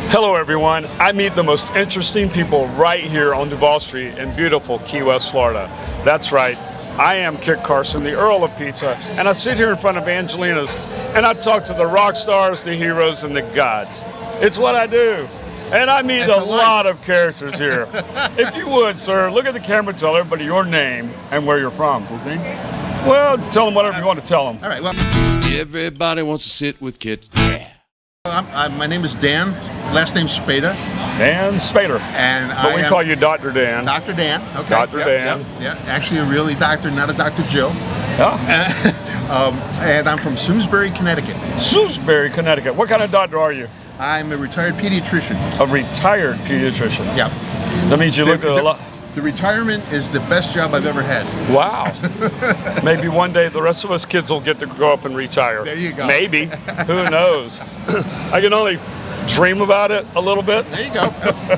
Hello everyone, I meet the most interesting people right here on Duval Street in beautiful Key West, Florida. That's right, I am Kit Carson, the Earl of Pizza, and I sit here in front of Angelina's and I talk to the rock stars, the heroes, and the gods. It's what I do. And I meet a lot of characters here. If you would, sir, look at the camera, tell everybody your name and where you're from. Okay. Well, tell them whatever you want to tell them. All right, well. Everybody wants to sit with Kit. My name is Dan, last name Spada. Dan Spader. And but we call you Dr. Dan. Dr. Dan, okay. Dr. Dan. Yeah, actually a really doctor, not a Dr. Joe. Yeah. And I'm from Simsbury, Connecticut. Simsbury, Connecticut. What kind of doctor are you? I'm a retired pediatrician. A retired pediatrician? Yeah. That means you look at a lot. The retirement is the best job I've ever had. Wow. Maybe one day the rest of us kids will get to grow up and retire. There you go. Maybe. Who knows? I can only dream about it a little bit. There you go.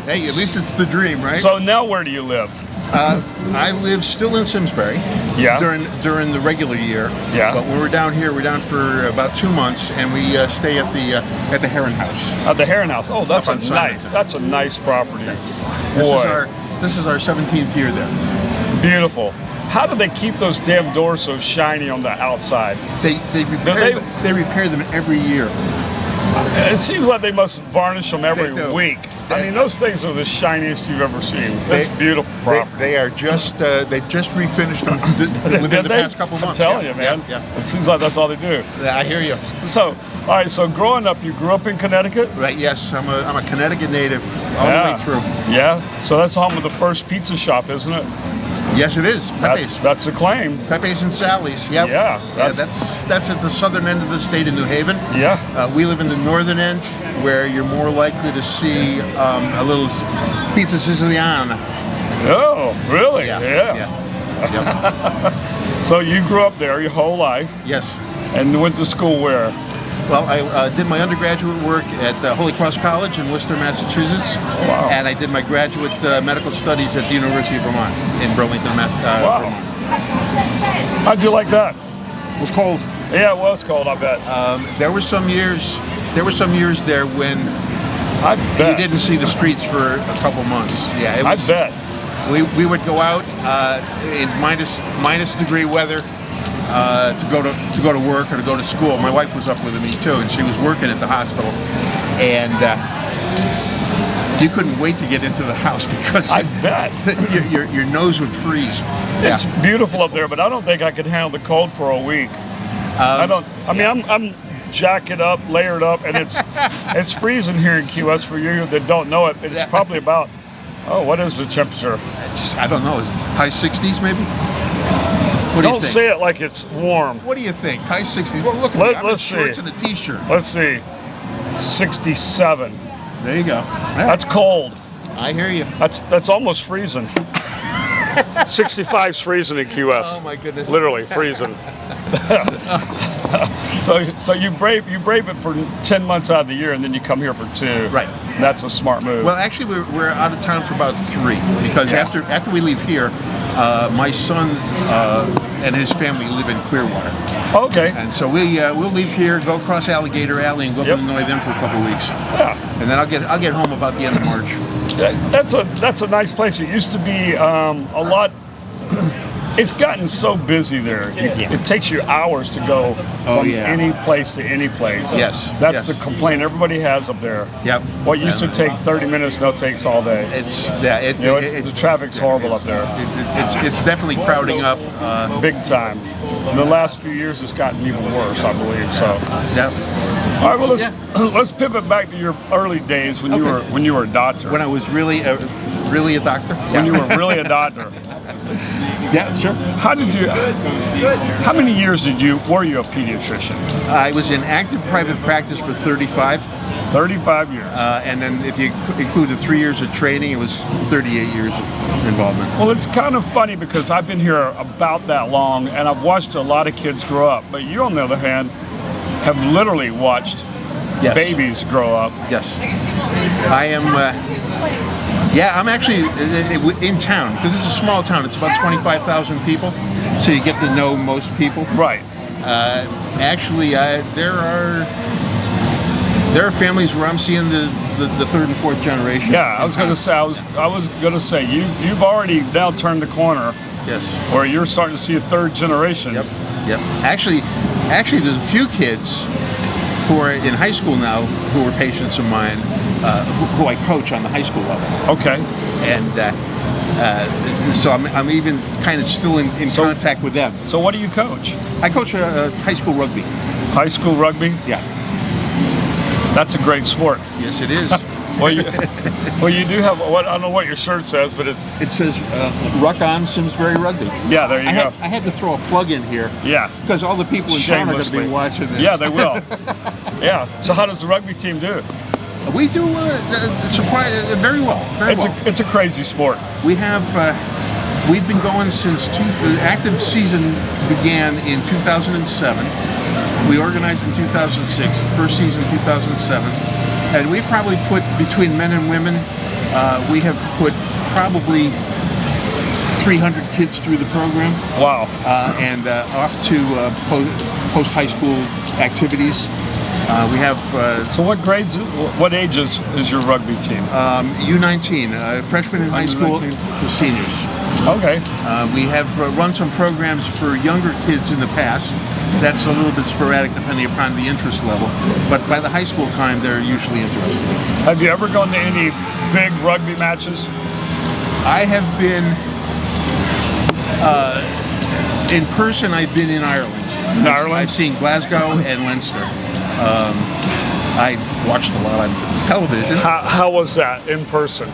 Hey, at least it's the dream, right? So now where do you live? I live still in Simsbury. Yeah. During the regular year. Yeah. But when we're down here, we're down for about 2 months, and we stay at the Heron House. At the Heron House. Oh, that's That's a nice property. This is our 17th year there. Beautiful. How do they keep those damn doors so shiny on the outside? They repair them every year. It seems like they must varnish them every week. I mean, those things are the shiniest you've ever seen. That's beautiful property. They are just they just refinished them within the past couple months. I'm telling you, man. Yeah. It seems like that's all they do. I hear you. So, all right. So, growing up, you grew up in Connecticut. Right. Yes, I'm a Connecticut native all the way through. Yeah. So that's home of the first pizza shop, isn't it? Yes, it is. Pepe's. That's a claim. Pepe's and Sally's. Yep. Yeah. That's at the southern end of the state in New Haven. Yeah. We live in the northern end, where you're more likely to see a little pizza siciliana. Oh, really? Yeah. So you grew up there your whole life. Yes. And went to school where? Well, I did my undergraduate work at Holy Cross College in Worcester, Massachusetts. Wow. And I did my graduate medical studies at the University of Vermont in Burlington, Wow. Vermont. How'd you like that? It was cold. Yeah, it was cold, I bet. There were some years there when I bet. you didn't see the streets for a couple months. Yeah, I bet. We would go out in minus degree weather to go to work or to go to school. My wife was up with me too, and she was working at the hospital, and you couldn't wait to get into the house because I bet your nose would freeze. It's beautiful up there, but I don't think I could handle the cold for a week. I'm jacket up, layered up, and it's freezing here in Key West for you that don't know it. It's probably about what is the temperature? I don't know, high 60s maybe. What Don't say it like it's warm. What do you think? High 60s. Well, look at me. I'm in shorts and a t-shirt. Let's see. 67. There you go. That's cold. I hear you. That's almost freezing. 65's freezing in Key West. Oh my goodness. Literally freezing. So you brave it for 10 months out of the year, and then you come here for 2. Right. That's a smart move. Well, actually, we're out of town for about 3 because after we leave here, my son and his family live in Clearwater. Okay. And so we'll leave here, go across Alligator Alley, and go annoy them for a couple of weeks. Yeah. And then I'll get home about the end of March. That's a nice place. It used to be a lot. It's gotten so busy there. It takes you hours to go from any place to any place. Yes. That's the complaint everybody has up there. Yep. What used to take 30 minutes now takes all day. The traffic's horrible up there. It's definitely crowding up. Big time. The last few years it's gotten even worse, I believe. So. Yep. All right. Well, let's pivot back to your early days when you were a doctor. When I was really a doctor. When you were really a doctor. Yeah, sure. How many years were you a pediatrician? I was in active private practice for 35. 35 years. And then if you include the 3 years of training, it was 38 years of involvement. Well, it's kind of funny because I've been here about that long, and I've watched a lot of kids grow up. But you, on the other hand, have literally watched babies grow up. Yes. I am... I'm actually in town, because it's a small town. It's about 25,000 people, so you get to know most people. Right. Actually, there are families where I'm seeing the the third and fourth generation. Yeah, I was going to say. I was going to say you've already now turned the corner. Yes. Where you're starting to see a third generation. Yep. Actually, there's a few kids who are in high school now who are patients of mine, who I coach on the high school level. Okay. And so I'm even kind of still in contact with them. So what do you coach? I coach high school rugby. High school rugby? Yeah. That's a great sport. Yes, it is. Well, you do have what I don't know what your shirt says, but it says Ruck on Simsbury Rugby. Yeah, there you go. I had to throw a plug in here. Yeah. Because all the people in town are going to be watching this. Yeah, they will. Yeah. So how does the rugby team do? We do very well. It's a crazy sport. We've been going since the active season began in 2007. We organized in 2006, first season 2007. And we probably put, between men and women, we have put probably 300 kids through the program. Wow. And off to post-high school activities. We have... So what ages is your rugby team? U19, freshmen in high school to seniors. Okay. We have run some programs for younger kids in the past. That's a little bit sporadic depending upon the interest level. But by the high school time, they're usually interested. Have you ever gone to any big rugby matches? I have been... in person, I've been in Ireland. In Ireland? I've seen Glasgow and Leinster. I've watched a lot on television. How was that in person?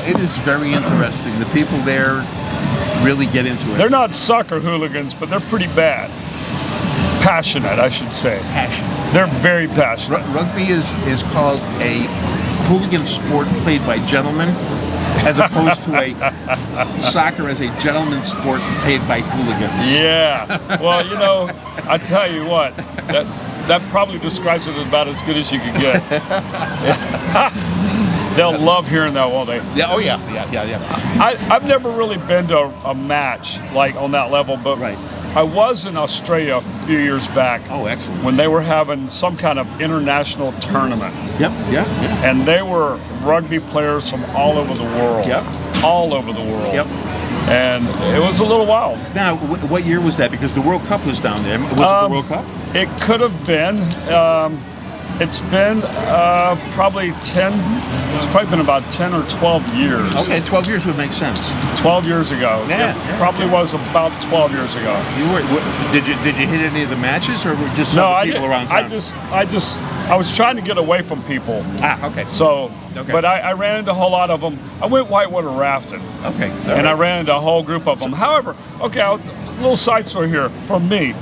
It is very interesting. The people there really get into it. They're not soccer hooligans, but they're pretty bad. Passionate, I should say. Passionate. They're very passionate. Rugby is called a hooligan sport played by gentlemen, as opposed to a soccer as a gentleman's sport played by hooligans. Yeah. Well, I tell you what, that probably describes it about as good as you could get. They'll love hearing that, won't they? Yeah. Oh yeah. I've never really been to a match like on that level, but right. I was in Australia a few years back. Oh, excellent. When they were having some kind of international tournament. Yep. And they were rugby players from all over the world. Yep. All over the world. Yep. And it was a little wild. Now, what year was that? Because the World Cup was down there. Was it the World Cup? It could have been. It's been probably 10, it's probably been about 10 or 12 years. Okay, 12 years would make sense. 12 years ago. Yeah. It probably was about 12 years ago. Did you hit any of the matches or just people around town? I was trying to get away from people. Okay. So, but I ran into a whole lot of them. I went whitewater rafting. Okay. And I ran into a whole group of them. However, a little side story here from me.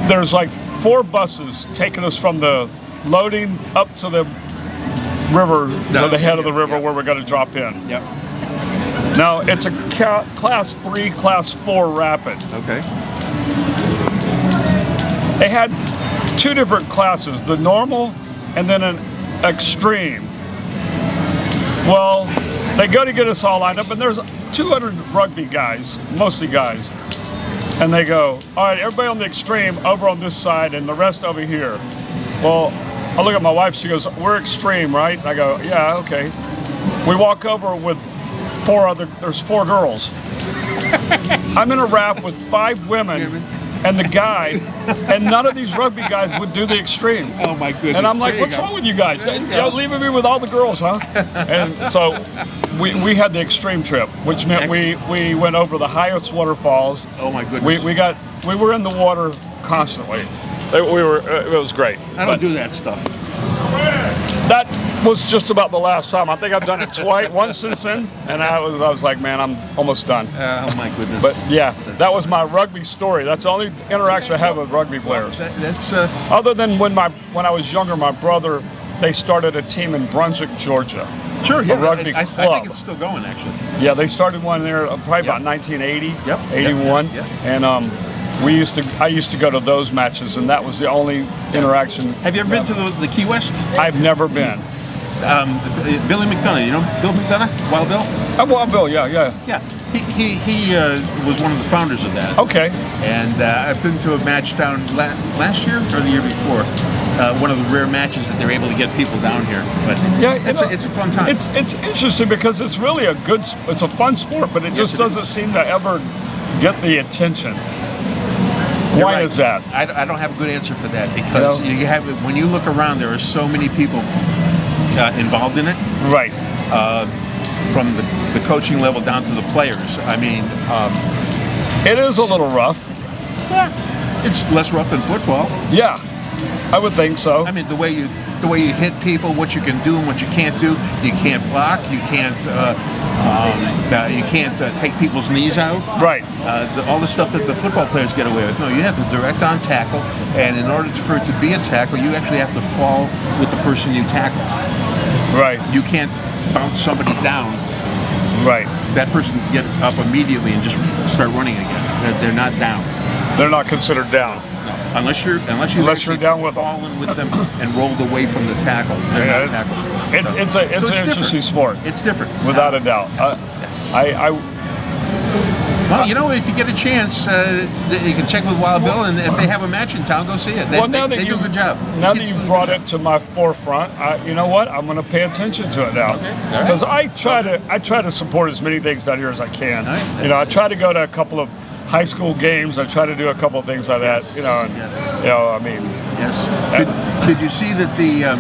There's like 4 buses taking us from the loading up to the river, to the head of the river where we're going to drop in. Yep. Now, it's a class 3, class 4 rapid. Okay. They had 2 different classes, the normal and then an extreme. Well, they go to get us all lined up, and there's 200 rugby guys, mostly guys. And they go, all right, everybody on the extreme over on this side and the rest over here. Well, I look at my wife, she goes, we're extreme, right? And I go, yeah, okay. We walk over with there's 4 girls. I'm in a raft with 5 women and the guide, and none of these rugby guys would do the extreme. Oh my goodness. And I'm like, what's wrong with you guys? You're leaving me with all the girls, huh? And so we had the extreme trip, which meant we went over the highest waterfalls. Oh my goodness. We were in the water constantly. It was great. I don't do that stuff. That was just about the last time. I think I've done it once since then, and I was like, man, I'm almost done. Oh my goodness. But yeah, that was my rugby story. That's the only interaction I have with rugby players. Other than when I was younger, my brother, they started a team in Brunswick, Georgia. Sure, yeah. A rugby club. I think it's still going, actually. Yeah, they started one there probably about 1980, 81, yep. And I used to go to those matches, and that was the only interaction. Have you ever been to the Key West? I've never been. Billy McDonough, you know Bill McDonough? Wild Bill? Wild Bill, yeah. Yeah, he was one of the founders of that. Okay. And I've been to a match down last year or the year before. one of the rare matches that they're able to get people down here. But it's a fun time. It's interesting because it's really it's a fun sport, but it just doesn't seem to ever get the attention. Why is that? I don't have a good answer for that because you have when you look around, there are so many people involved in it. Right. From the coaching level down to the players. I mean, it is a little rough. Yeah, it's less rough than football. Yeah, I would think so. I mean, the way you hit people, what you can do and what you can't do. You can't block. You can't take people's knees out. Right. All the stuff that the football players get away with. No, you have to direct on tackle, and in order for it to be a tackle, you actually have to fall with the person you tackle. Right. You can't bounce somebody down. Right. That person can get up immediately and just start running again. They're not down. They're not considered down. No. Unless you're down with fallen with them and rolled away from the tackle. They're not tackled. It's an interesting sport. It's different. Without a doubt. Yes. Well, you know, if you get a chance, you can check with Wild Bill, and if they have a match in town, go see it. They do a good job. Now that you've brought it to my forefront, you know what? I'm going to pay attention to it now, because I try to support as many things down here as I can. Right. You know, I try to go to a couple of high school games. I try to do a couple of things like that. You know, and, you know, I mean. Yes. Did you see that the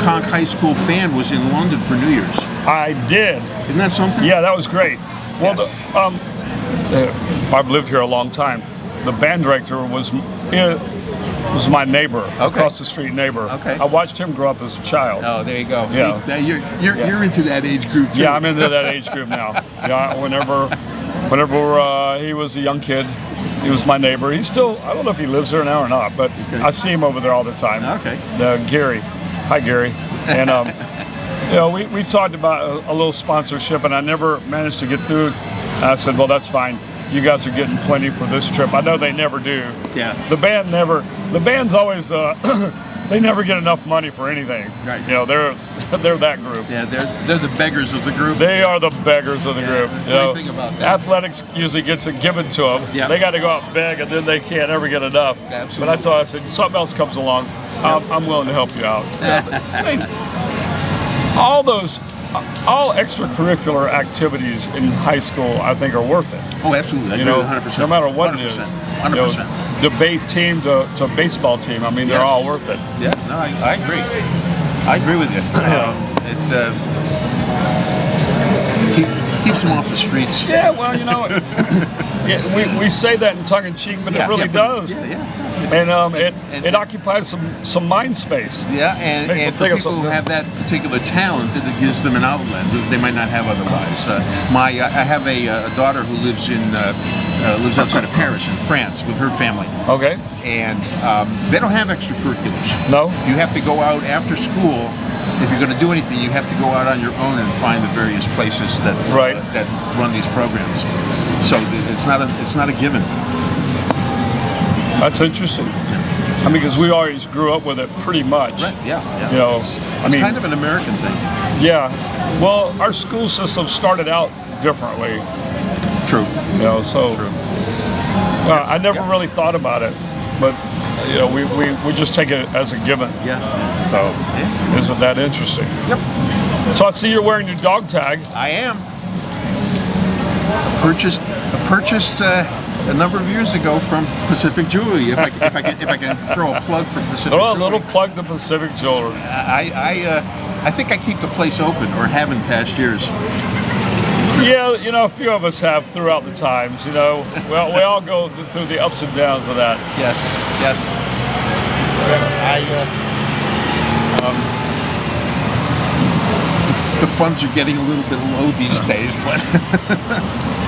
Conk High School band was in London for New Year's? I did. Isn't that something? Yeah, that was great. Well, yes. I've lived here a long time. The band director was my neighbor, across the street neighbor. Okay. I watched him grow up as a child. Oh, there you go. Yeah. See, you're into that age group too. Yeah, I'm into that age group now. Yeah, whenever he was a young kid, he was my neighbor. He's still, I don't know if he lives there now or not, but I see him over there all the time. Okay. Gary. Hi, Gary. And you know, we talked about a little sponsorship, and I never managed to get through. I said, well, that's fine. You guys are getting plenty for this trip. I know they never do. Yeah. The band's always, they never get enough money for anything. Right. You know, they're that group. Yeah, they're the beggars of the group. They are the beggars of the group. The you know, funny thing about that. Athletics usually gets it given to them. Yeah. They got to go out and beg, and then they can't ever get enough. Absolutely. But I told her, I said, something else comes along, I'm willing to help you out. I mean, all extracurricular activities in high school, I think, are worth it. Oh, absolutely. I agree with 100%. No matter what 100%. it is. 100%. You know, debate team to baseball team, I mean, they're all worth it. Yeah, no, I agree. I agree with you. It keeps them off the streets. Yeah, well, you know, we say that in tongue in cheek, but it really does. And it occupies some mind space. Yeah, and for people who have that particular talent, it gives them an outlet that they might not have otherwise. I have a daughter who lives outside of Paris in France with her family. Okay. And they don't have extracurriculars. No. You have to go out after school. If you're going to do anything, you have to go out on your own and find the various places that run these programs. So it's not a given. That's interesting. I mean, because we always grew up with it pretty much. Right. Yeah. You know, it's kind of an American thing. Yeah. Well, our school system started out differently. True. You know, so. True. I never really thought about it, but you know, we just take it as a given. Yeah. So, isn't that interesting? Yep. So I see you're wearing your dog tag. I am. Purchased a number of years ago from Pacific Jewelry. If I can throw a plug for Pacific Throw a Jewelry. little plug to Pacific Jewelry. I think I keep the place open, or have in past years. Yeah, you know, a few of us have throughout the times. You know, well, we all go through the ups and downs of that. Yes. The funds are getting a little bit low these days, but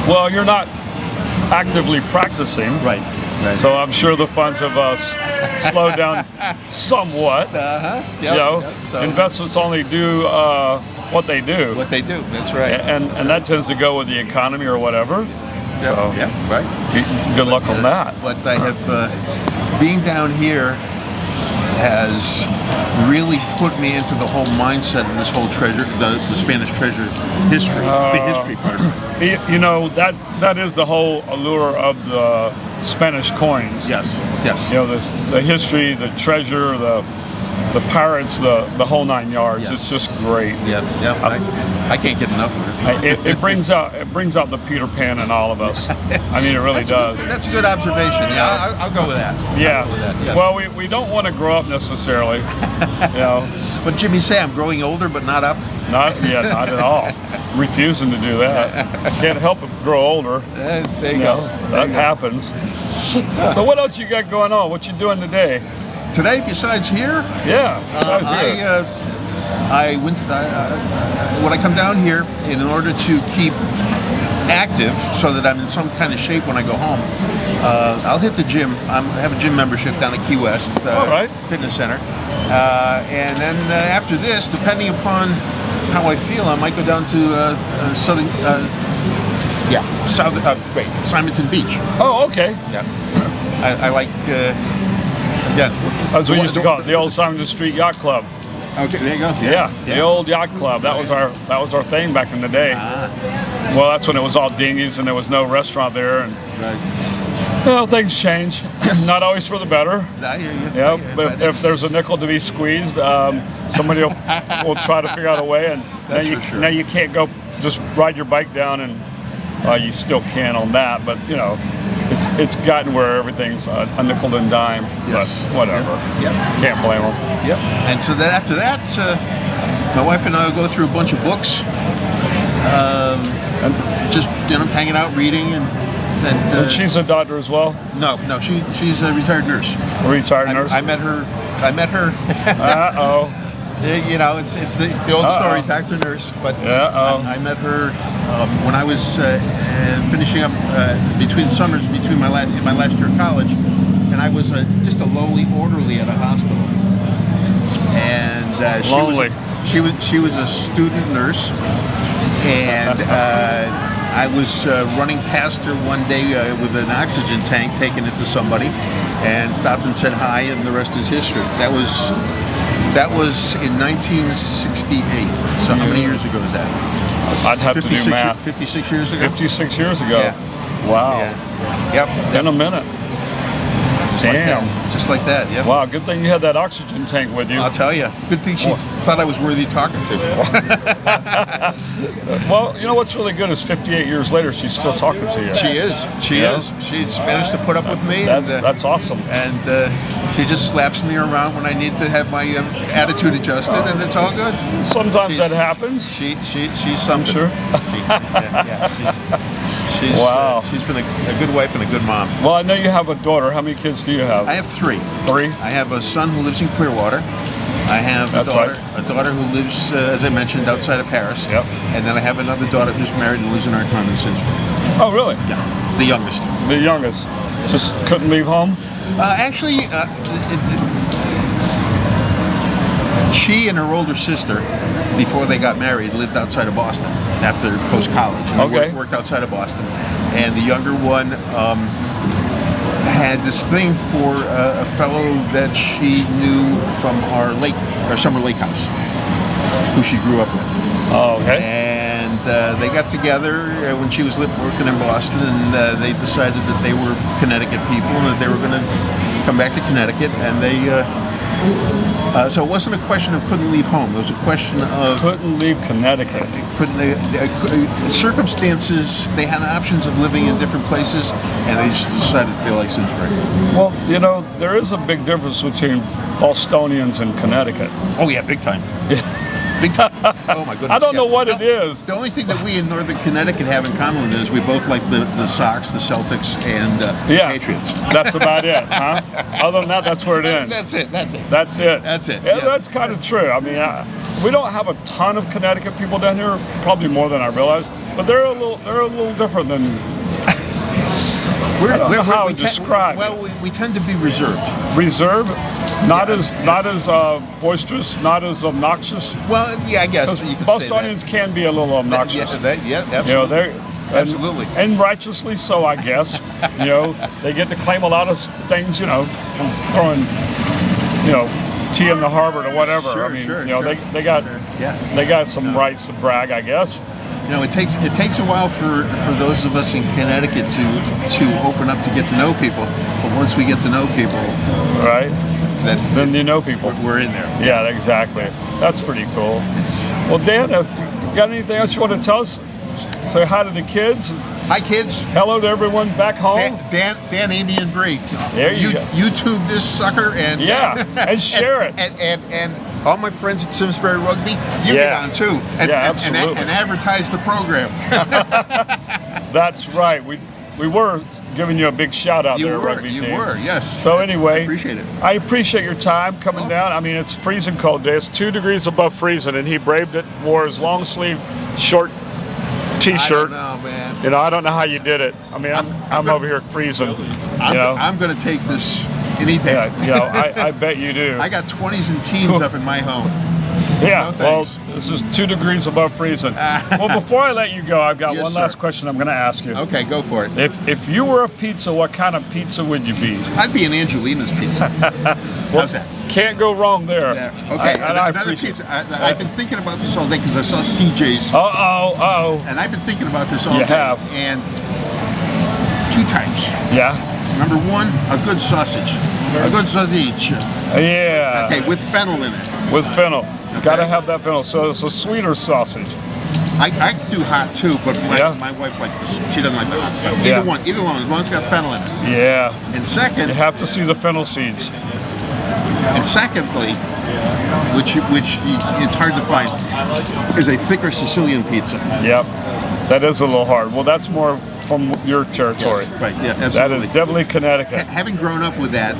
well, you're not actively practicing, right. So I'm sure the funds have slowed down somewhat. Yep. You know, So investments only do what they do. What they do. That's right. And that tends to go with the economy or whatever. Yep. So Right. Good luck on that. But I have being down here has really put me into the whole mindset of this whole the Spanish treasure history, the history part of it. You know, that is the whole allure of Spanish coins. Yes. Yes. You know, the history, the treasure, the pirates, the whole 9 yards. Yes. It's just great. Yeah. I can't get enough of it. It brings out the Peter Pan in all of us. I mean, it really does. That's a good observation. Yeah, I'll go with that. Yeah. I'll go with that, yes. Well, we don't want to grow up necessarily. You know. But Jimmy say I'm growing older, but not up. Not at all. Refusing to do that. Can't help but grow older. There you go. That happens. So what else you got going on? What you doing today? Today, besides here, Yeah. Besides here. I went. When I come down here, in order to keep active, so that I'm in some kind of shape when I go home, I'll hit the gym. I have a gym membership down at Key West All right. Fitness Center, and then after this, depending upon how I feel, I might go down to Southern. Simonton Beach. Oh, okay. Yeah, I like. Yeah, As we used to call it, the old Simon Street Yacht Club. Okay, there you go. Yeah, the old yacht club. That was our thing back in the day. Well, that's when it was all dinghies and there was no restaurant there. And Right. well, things change. Not always for the better. I hear you. Yeah, but if there's a nickel to be squeezed, somebody will try to figure out a way. And That's now for sure. now you can't go just ride your bike down, and you still can on that. But you know, it's gotten where everything's a nickel and dime. Yes. But whatever. Yep. Can't blame them. Yep. And so then after that, my wife and I will go through a bunch of books, and just hanging out, reading, And she's a doctor as well. no, she's a retired nurse. A retired nurse. I met her. Uh-oh. You know, it's the old story, doctor nurse. But I met her when I was finishing up between summers, between my last year of college, and I was just a lowly orderly at a hospital. And she was a student nurse, and I was running past her one day with an oxygen tank, taking it to somebody, and stopped and said hi, and the rest is history. That was in 1968. So how many years ago is that? I'd have to do math. 56 years ago? 56 years ago. Yeah. Wow. Yeah. Yep. In a minute. Just Damn. Like that. Just like that, yep. Wow, good thing you had that oxygen tank with you. I'll tell you. Good thing she thought I was worthy talking to. Well, you know what's really good is 58 years later, she's still talking to you. She is. She is. She's managed to put up with me. That's awesome. And she just slaps me around when I need to have my attitude adjusted, and it's all good. Sometimes that happens. She's something. Sure. She's been a good wife and a good mom. Well, I know you have a daughter. How many kids do you have? I have 3. 3? I have a son who lives in Clearwater. I have a daughter who lives, as I mentioned, outside of Paris. Yep. And then I have another daughter who's married and lives in our town in Simsbury. Oh, really? Yeah, the youngest. The youngest. Just couldn't leave home? Actually, she and her older sister, before they got married, lived outside of Boston after post-college. Okay. Worked outside of Boston. And the younger one had this thing for a fellow that she knew from our summer lake house, who she grew up with. Oh, okay. And they got together when she was working in Boston, and they decided that they were Connecticut people and that they were going to come back to Connecticut. And they, so it wasn't a question of couldn't leave home. It was a question of couldn't leave Connecticut. Circumstances. They had options of living in different places, and they just decided they like Simsbury. Well, you know, there is a big difference between Bostonians and Connecticut. Oh yeah, big time. Big time. Oh my goodness. I don't know what it is. The only thing that we in Northern Connecticut have in common is we both like the Sox, the Celtics, and the Patriots. That's about it, huh? Other than that, that's where it ends. That's it. Yeah, that's kind of true. I mean, we don't have a ton of Connecticut people down here, probably more than I realize, but they're a little different than. I don't know how to describe. Well, we tend to be reserved. Reserved. Not as boisterous, not as obnoxious. Well, yeah, I guess you could Bostonians can be a little obnoxious. Absolutely. You know, absolutely. And righteously so, I guess. You know, they get to claim a lot of things. You know, from throwing, you know, tea in the harbor or whatever. Sure, I mean, sure, you know, sure. they got some rights to brag, I guess. You know, it takes a while for those of us in Connecticut to open up to get to know people. But once we get to know people, right, then you know people. We're in there. Yeah, exactly. That's pretty cool. Well, Dan, have you got anything else you want to tell us? Say hi to the kids. Hi, kids. Hello to everyone back home. Dan, Amy, and Bree. There you go. YouTube this sucker and and share it. And all my friends at Simsbury Rugby, you get on too. And, absolutely. And advertise the program. That's right. We were giving you a big shout out there, rugby team. You were, yes. So anyway, I appreciate it. I appreciate your time coming down. I mean, it's freezing cold day. It's 2 degrees above freezing, and he braved it. Wore his long sleeve short T-shirt. I don't know, man. You know, I don't know how you did it. I mean, I'm over here freezing. I'm going to take this any day. Yeah, you know, I bet you do. I got 20s and teens up in my home. Yeah, No, well, this is 2 degrees above freezing. Well, before I let you go, I've got one last question I'm going to ask you. Okay, go for it. If you were a pizza, what kind of pizza would you be? I'd be an Angelina's pizza. Well, how's that? Can't go wrong there. Yeah. Okay, another pizza. I've been thinking about this all day because I saw CJ's. And I've been thinking about this all day. You have. And 2 types. Yeah. Number 1, a good sausage. A good sausage. Yeah. Okay, with fennel in it. With fennel. It's got to have that fennel. So it's a sweeter sausage. I can do hot too, but my wife likes this. She doesn't like the hot. Either one, as long as it's got fennel in it. Yeah. And second, you have to see the fennel seeds. And secondly, which it's hard to find, is a thicker Sicilian pizza. Yep. That is a little hard. Well, that's more from your territory. Yes, right, yeah, absolutely. That is definitely Connecticut. Having grown up with that,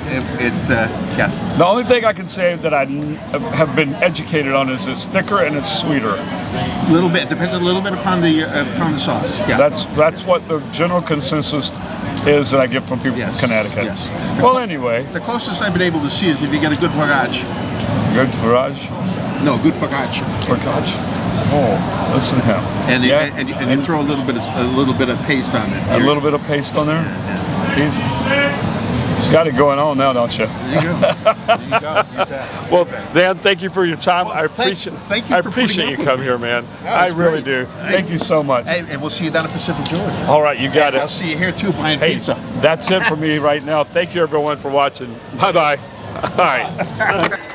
yeah. The only thing I can say that I have been educated on is it's thicker and it's sweeter. A little bit. Depends a little bit upon the sauce. Yeah. That's what the general consensus is that I get from people from Connecticut. Yes. Well, anyway. The closest I've been able to see is if you get a good forage. Good forage? No, good forage. Forage. Oh, listen to him. And you throw a little bit of paste on it. A little bit of paste on there? Yeah. He's got it going on now, don't you? There you go. There you go. Well, Dan, thank you for your time. Well, I appreciate you coming coming here, man. I really do. Thank you so much. Hey, and we'll see you down at Pacific George. All right, you got it. I'll see you here too, buying pizza. That's it for me right now. Thank you, everyone, for watching. Bye-bye. All right.